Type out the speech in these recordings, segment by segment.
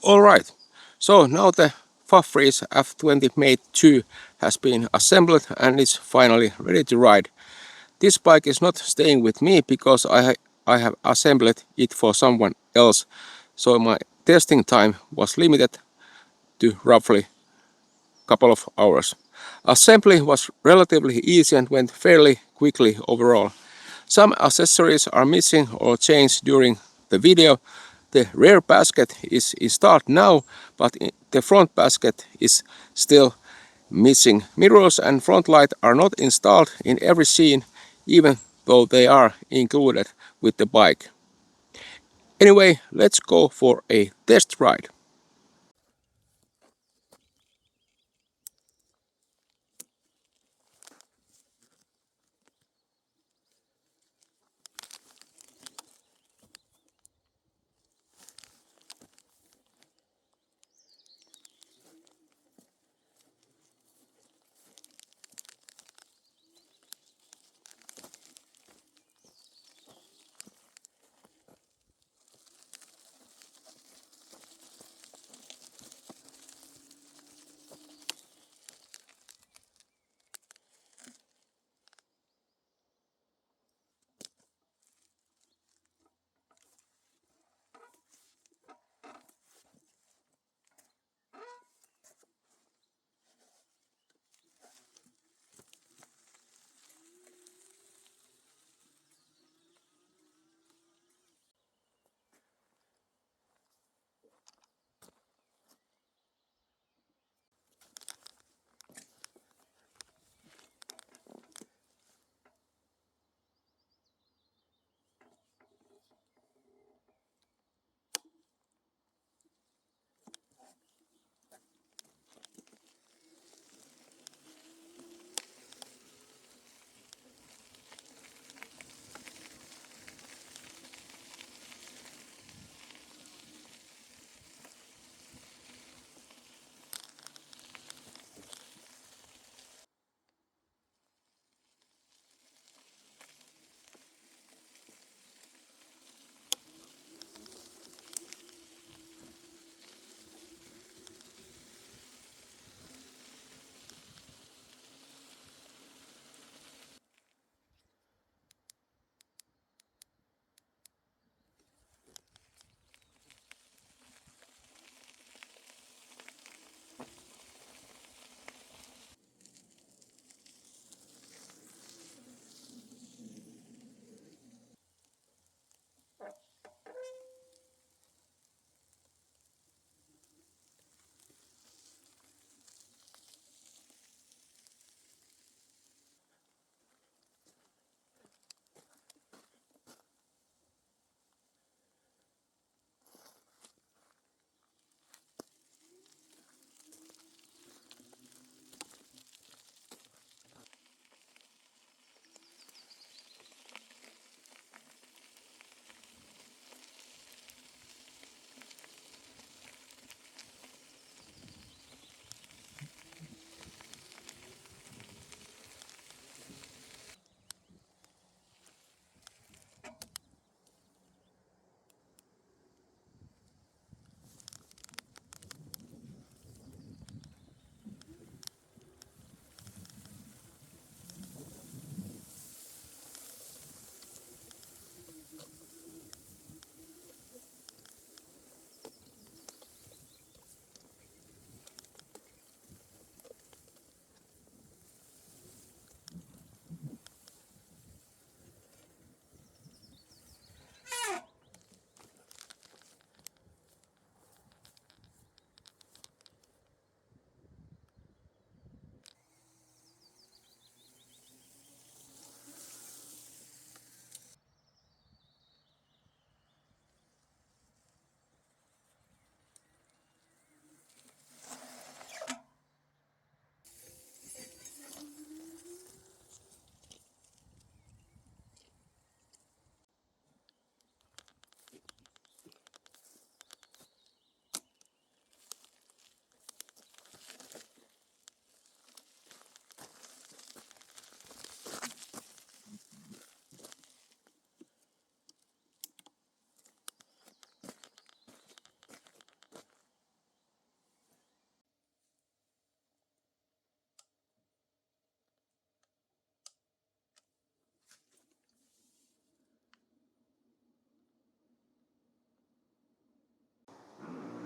Alright, so now the Fafrees F20 Mate II has been assembled and is finally ready to ride. This bike is not staying with me because I have assembled it for someone else, so my testing time was limited to roughly a couple of hours. Assembly was relatively easy and went fairly quickly overall. Some accessories are missing or changed during the video. The rear basket is installed now, but the front basket is still missing. Mirrors and front light are not installed in every scene, even though they are included with the bike. Anyway, let's go for a test ride.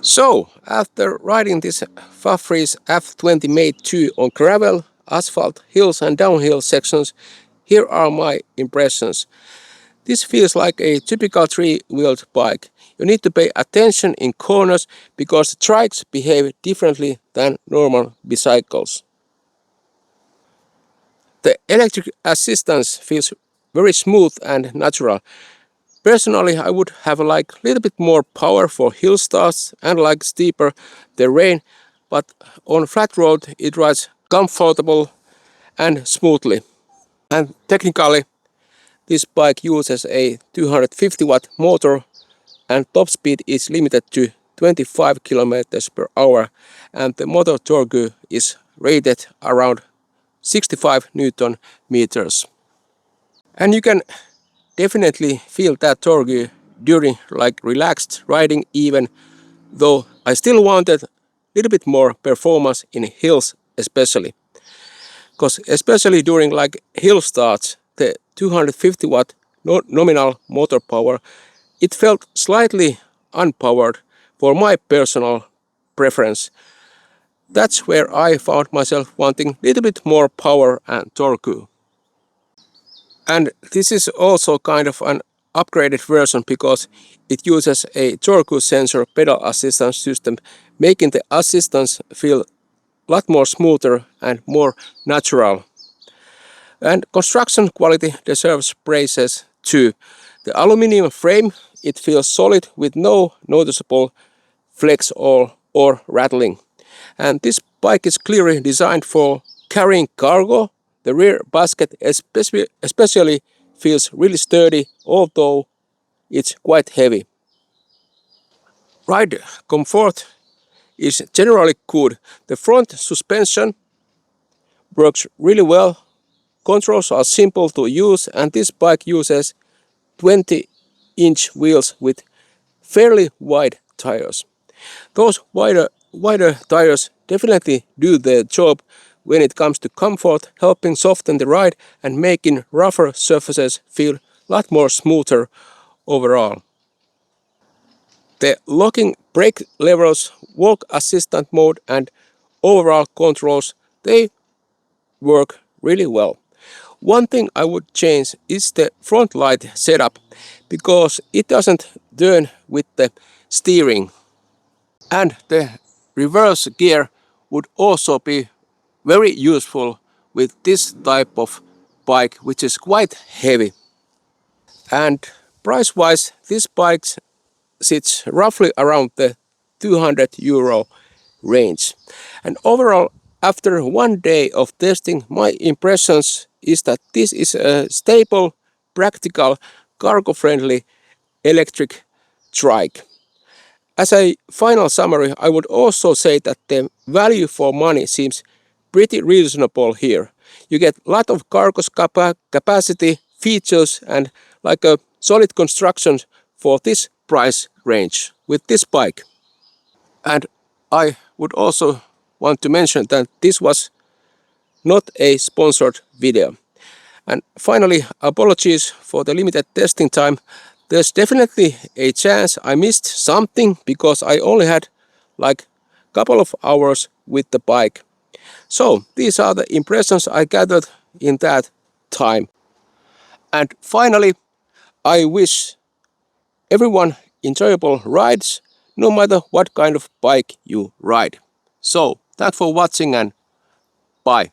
So, after riding this Fafrees F20 Mate II on gravel, asphalt, hills and downhill sections, here are my impressions. This feels like a typical three-wheeled bike. You need to pay attention in corners because the trikes behave differently than normal bicycles. The electric assistance feels very smooth and natural. Personally, I would have like a little bit more power for hill starts and like steeper terrain, but on flat road it rides comfortable and smoothly. And technically, this bike uses a 250-watt motor and top speed is limited to 25 kilometers per hour, and the motor torque is rated around 65 Newton meters. And you can definitely feel that torque during like relaxed riding, even though I still wanted a little bit more performance in hills especially. Because especially during like hill starts, the 250 watt nominal motor power, it felt slightly unpowered for my personal preference. That's where I found myself wanting a little bit more power and torque. And this is also kind of an upgraded version because it uses a torque sensor pedal assistance system, making the assistance feel a lot more smoother and more natural. And construction quality deserves praises too. The aluminum frame, it feels solid with no noticeable flex or rattling. And this bike is clearly designed for carrying cargo. The rear basket especially feels really sturdy, although it's quite heavy. Ride comfort is generally good. The front suspension works really well. Controls are simple to use, and this bike uses 20-inch wheels with fairly wide tires. Those wider tires definitely do their job when it comes to comfort, helping soften the ride and making rougher surfaces feel a lot more smoother overall. The locking brake levers, walk assistant mode and overall controls, they work really well. One thing I would change is the front light setup because it doesn't turn with the steering. And the reverse gear would also be very useful with this type of bike, which is quite heavy. And price wise, this bike sits roughly around the €200 range. And overall, after one day of testing, my impressions is that this is a stable, practical, cargo-friendly electric trike. As a final summary, I would also say that the value for money seems pretty reasonable here. You get a lot of cargo capacity, features and like a solid construction for this price range with this bike. And I would also want to mention that this was not a sponsored video. And finally, apologies for the limited testing time. There's definitely a chance I missed something because I only had like a couple of hours with the bike. So these are the impressions I gathered in that time. And finally, I wish everyone enjoyable rides no matter what kind of bike you ride. So thanks for watching and bye.